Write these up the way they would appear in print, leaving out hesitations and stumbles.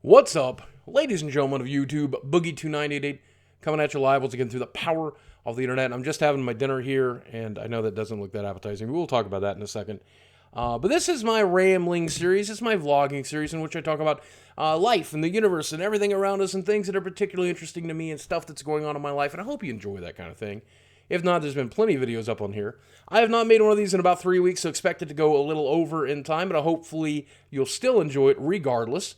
What's up, ladies and gentlemen of YouTube? Boogie2988 coming at you live once again through the power of the internet. I'm just having my dinner here, and I know that doesn't look that appetizing. We'll talk about that in a second. But this is my rambling series. It's my vlogging series in which I talk about life and the universe and everything around us and things that are particularly interesting to me and stuff that's going on in my life. And I hope you enjoy that kind of thing. If not, there's been plenty of videos up on here. I have not made one of these in about 3 weeks, so expect it to go a little over in time, but hopefully you'll still enjoy it regardless.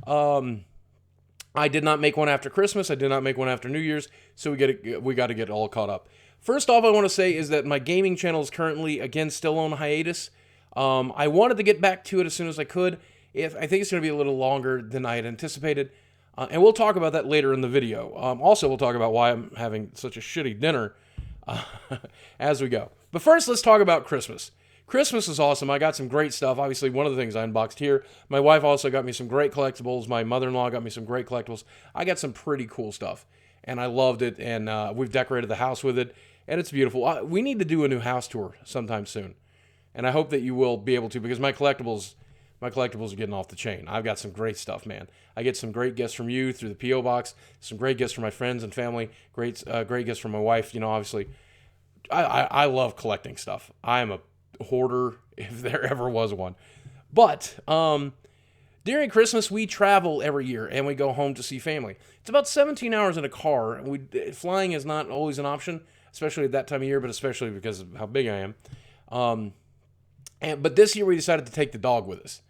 I did not make one after Christmas. I did not make one after New Year's, so we got to get all caught up. First off, I want to say is that my gaming channel is currently, again, still on hiatus. I wanted to get back to it as soon as I could. I think it's going to be a little longer than I had anticipated, and we'll talk about that later in the video. Also, we'll talk about why I'm having such a shitty dinner as we go. But first, let's talk about Christmas. Christmas is awesome. I got some great stuff. Obviously, one of the things I unboxed here. My wife also got me some great collectibles. My mother-in-law got me some great collectibles. I got some pretty cool stuff, and I loved it, and we've decorated the house with it, and it's beautiful. We need to do a new house tour sometime soon, and I hope that you will be able to, because my collectibles are getting off the chain. I've got some great stuff, man. I get some great gifts from you through the P.O. Box, some great gifts from my friends and family, great gifts from my wife. You know, obviously, I love collecting stuff. I am a hoarder if there ever was one. But during Christmas we travel every year and we go home to see family. It's about 17 hours in a car. Flying is not always an option, especially at that time of year, but especially because of how big I am. But this year we decided to take the dog with us,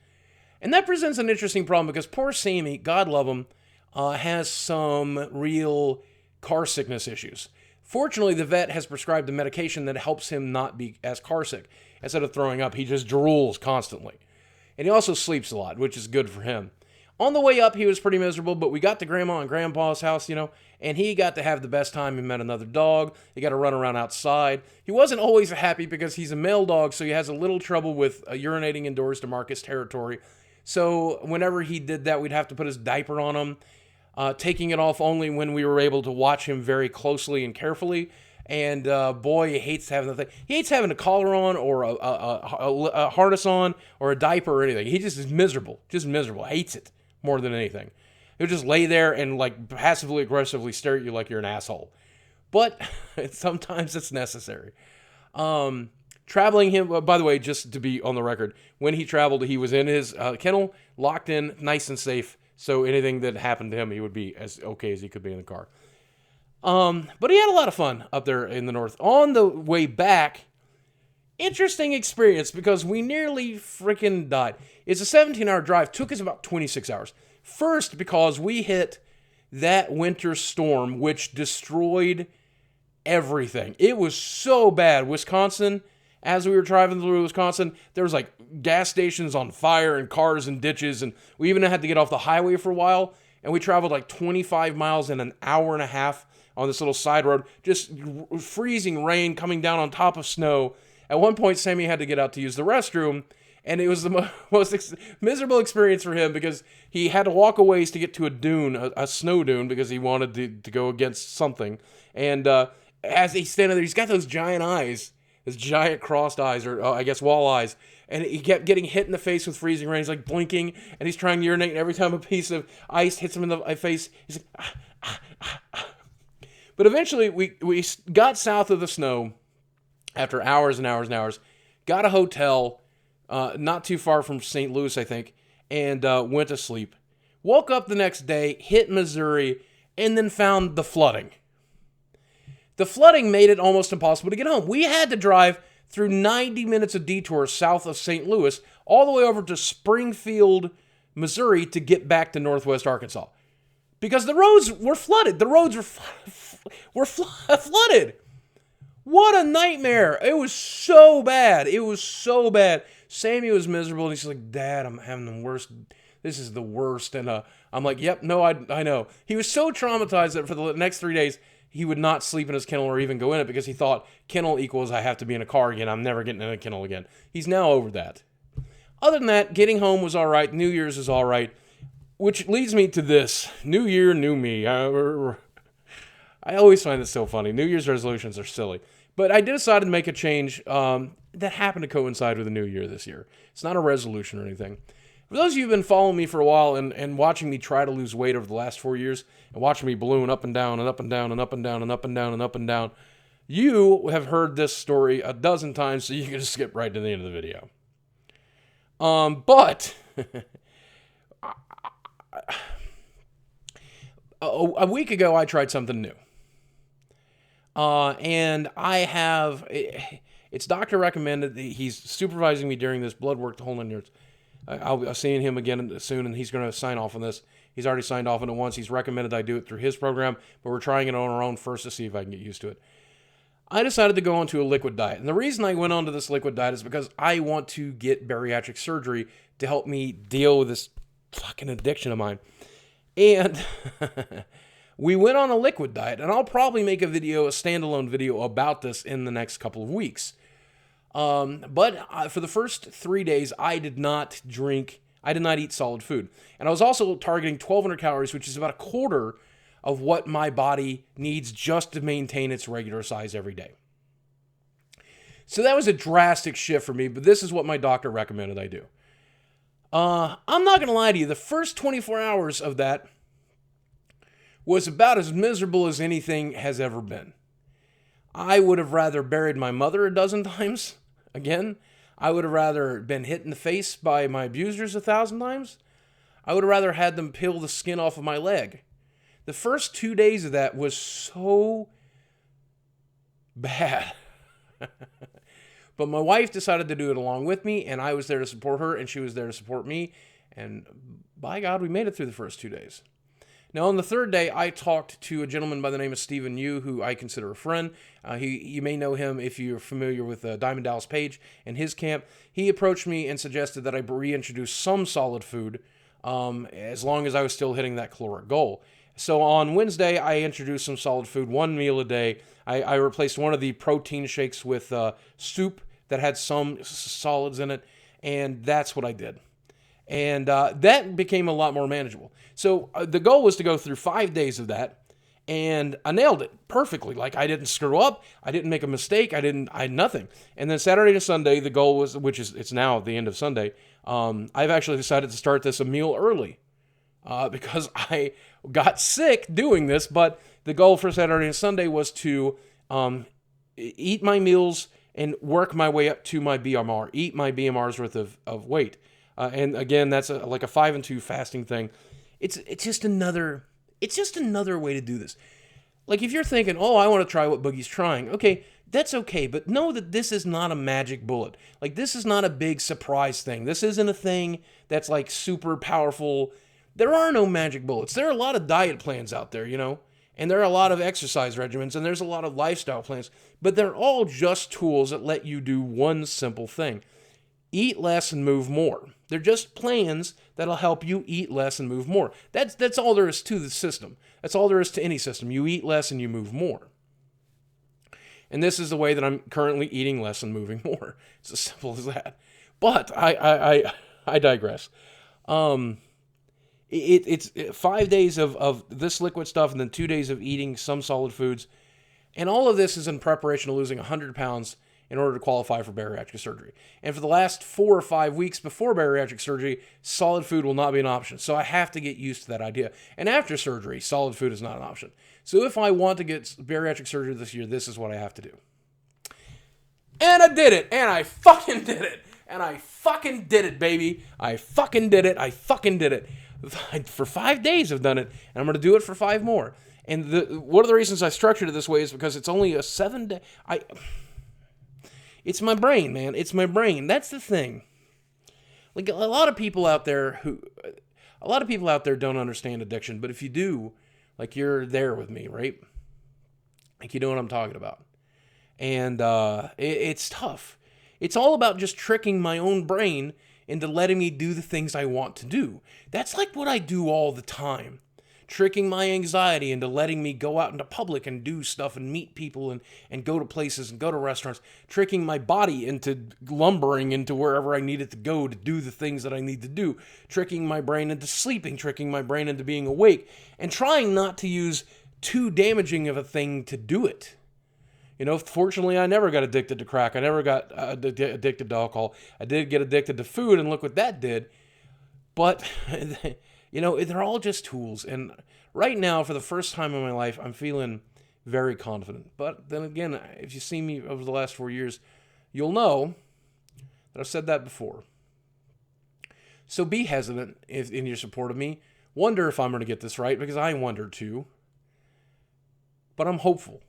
and that presents an interesting problem because poor Sammy, God love him, has some real car sickness issues. Fortunately, the vet has prescribed a medication that helps him not be as car sick. Instead of throwing up, he just drools constantly. And he also sleeps a lot, which is good for him. On the way up, he was pretty miserable, but we got to Grandma and Grandpa's house, and he got to have the best time. He met another dog. He got to run around outside. He wasn't always happy because he's a male dog, so he has a little trouble with urinating indoors to mark his territory. So whenever he did that, we'd have to put his diaper on him, taking it off only when we were able to watch him very closely and carefully. And boy, he hates having the thing. He hates having a collar on or a harness on or a diaper or anything. He just is miserable. Just miserable. Hates it more than anything. He'll just lay there and like passively aggressively stare at you like you're an asshole. But sometimes it's necessary. Traveling him, by the way, just to be on the record, when he traveled, he was in his kennel, locked in, nice and safe. So anything that happened to him, he would be as okay as he could be in the car. But he had a lot of fun up there in the north. On the way back, interesting experience because we nearly freaking died. It's a 17-hour drive. Took us about 26 hours. First, because we hit that winter storm, which destroyed everything. It was so bad. Wisconsin, as we were driving through Wisconsin, there was like gas stations on fire and cars and ditches, and we even had to get off the highway for a while, and we traveled like 25 miles in an hour and a half on this little side road, just freezing rain coming down on top of snow. At one point, Sammy had to get out to use the restroom, and it was the most miserable experience for him because he had to walk a ways to get to a dune, a snow dune, because he wanted to go against something. And as he's standing there, he's got those giant eyes, those giant crossed eyes, or I guess wall eyes, and he kept getting hit in the face with freezing rain. He's like blinking, and he's trying to urinate, and every time a piece of ice hits him in the face, he's like, ah, ah, ah, ah. But eventually, we got south of the snow after hours and hours and hours, got a hotel not too far from St. Louis, I think, and went to sleep. Woke up the next day, hit Missouri, and then found the flooding. The flooding made it almost impossible to get home. We had to drive through 90 minutes of detours south of St. Louis, all the way over to Springfield, Missouri, to get back to northwest Arkansas. Because the roads were flooded. The roads were flooded. What a nightmare. It was so bad. It was so bad. Sammy was miserable, and he's like, Dad, I'm having the worst. This is the worst. And I'm like, yep, no, I know. He was so traumatized that for the next 3 days, he would not sleep in his kennel or even go in it because he thought kennel equals I have to be in a car again. I'm never getting in a kennel again. He's now over that. Other than that, getting home was all right. New Year's is all right. Which leads me to this. New year, new me. I always find this so funny. New Year's resolutions are silly. But I decided to make a change that happened to coincide with the new year this year. It's not a resolution or anything. For those of you who've been following me for a while and watching me try to lose weight over the last 4 years and watching me balloon up and down and up and down and up and down and up and down and up and down, you have heard this story a dozen times, so you can just skip right to the end of the video. But a week ago, I tried something new. And I have, it's doctor recommended. He's supervising me during this blood work, the whole 9 yards. I'll be seeing him again soon, and he's going to sign off on this. He's already signed off on it once. He's recommended I do it through his program, but we're trying it on our own first to see if I can get used to it. I decided to go onto a liquid diet. And the reason I went onto this liquid diet is because I want to get bariatric surgery to help me deal with this fucking addiction of mine. And we went on a liquid diet, and I'll probably make a standalone video about this in the next couple of weeks. But for the first 3 days, I did not eat solid food. And I was also targeting 1,200 calories, which is about a quarter of what my body needs just to maintain its regular size every day. So that was a drastic shift for me, but this is what my doctor recommended I do. I'm not going to lie to you, the first 24 hours of that was about as miserable as anything has ever been. I would have rather buried my mother a dozen times. Again, I would have rather been hit in the face by my abusers 1,000 times. I would have rather had them peel the skin off of my leg. The first 2 days of that was so bad. But my wife decided to do it along with me, and I was there to support her, and she was there to support me. And by God, we made it through the first 2 days. Now, on the third day, I talked to a gentleman by the name of Stephen Yu, who I consider a friend. You may know him if you're familiar with Diamond Dallas Page and his camp. He approached me and suggested that I reintroduce some solid food as long as I was still hitting that caloric goal. So on Wednesday, I introduced some solid food, 1 meal a day. I replaced one of the protein shakes with soup that had some solids in it, and that's what I did. And that became a lot more manageable. So the goal was to go through 5 days of that, and I nailed it perfectly. Like, I didn't screw up, I didn't make a mistake, I had nothing. And then Saturday to Sunday, the goal was, it's now the end of Sunday, I've actually decided to start this a meal early because I got sick doing this. But the goal for Saturday and Sunday was to eat my meals and work my way up to my BMR, eat my BMR's worth of weight. And again, that's like a 5 and 2 fasting thing. It's just another way to do this. Like, if you're thinking, oh, I want to try what Boogie's trying, okay, that's okay, but know that this is not a magic bullet. Like, this is not a big surprise thing. This isn't a thing that's like super powerful. There are no magic bullets. There are a lot of diet plans out there, and there are a lot of exercise regimens, and there's a lot of lifestyle plans, but they're all just tools that let you do one simple thing. Eat less and move more. They're just plans that'll help you eat less and move more. That's all there is to the system. That's all there is to any system. You eat less and you move more. And this is the way that I'm currently eating less and moving more. It's as simple as that. But I digress. It's 5 days of this liquid stuff and then 2 days of eating some solid foods. And all of this is in preparation to losing 100 pounds in order to qualify for bariatric surgery. And for the last 4 or 5 weeks before bariatric surgery, solid food will not be an option. So I have to get used to that idea. And after surgery, solid food is not an option. So if I want to get bariatric surgery this year, this is what I have to do. And I did it. And I fucking did it. And I fucking did it, baby. I fucking did it. I fucking did it. For 5 days I've done it. And I'm going to do it for 5 more. And one of the reasons I structured it this way is because it's only a 7-day... It's my brain, man. It's my brain. That's the thing. Like, a lot of people out there don't understand addiction, but if you do, like, you're there with me, right? Like, you know what I'm talking about. And it's tough. It's all about just tricking my own brain into letting me do the things I want to do. That's like what I do all the time. Tricking my anxiety into letting me go out into public and do stuff and meet people and go to places and go to restaurants. Tricking my body into lumbering into wherever I needed to go to do the things that I need to do. Tricking my brain into sleeping. Tricking my brain into being awake. And trying not to use too damaging of a thing to do it. Fortunately, I never got addicted to crack. I never got addicted to alcohol. I did get addicted to food, and look what that did. But, they're all just tools. And right now, for the first time in my life, I'm feeling very confident. But then again, if you see me over the last 4 years, you'll know that I've said that before. So be hesitant in your support of me. Wonder if I'm going to get this right, because I wonder too. But I'm hopeful.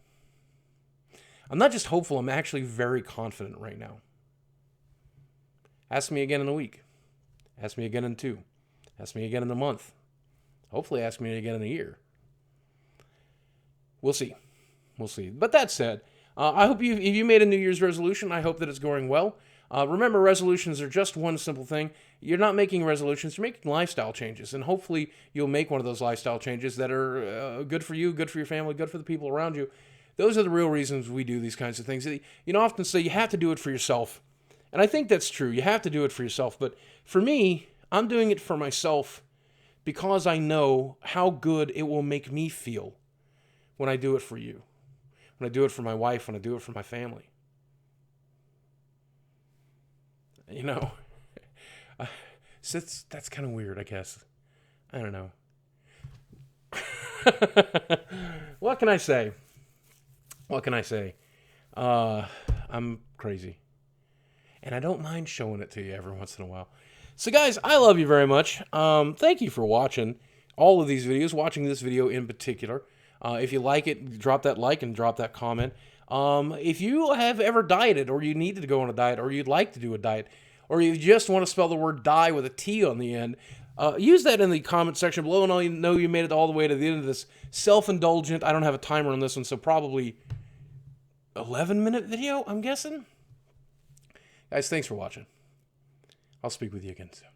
I'm not just hopeful, I'm actually very confident right now. Ask me again in a week. Ask me again in 2. Ask me again in a month. Hopefully ask me again in a year. We'll see. We'll see. But that said, I hope if you made a New Year's resolution, I hope that it's going well. Remember, resolutions are just one simple thing. You're not making resolutions, you're making lifestyle changes. And hopefully you'll make one of those lifestyle changes that are good for you, good for your family, good for the people around you. Those are the real reasons we do these kinds of things. Often say you have to do it for yourself. And I think that's true. You have to do it for yourself. But for me, I'm doing it for myself because I know how good it will make me feel when I do it for you, when I do it for my wife, when I do it for my family. So that's kind of weird, I guess. I don't know. What can I say? What can I say? I'm crazy. And I don't mind showing it to you every once in a while. So guys, I love you very much. Thank you for watching all of these videos, watching this video in particular. If you like it, drop that like and drop that comment. If you have ever dieted, or you needed to go on a diet, or you'd like to do a diet, or you just want to spell the word die with a T on the end, use that in the comment section below, and I'll know you made it all the way to the end of this self-indulgent, I don't have a timer on this one, so probably 11-minute video, I'm guessing? Guys, thanks for watching. I'll speak with you again soon.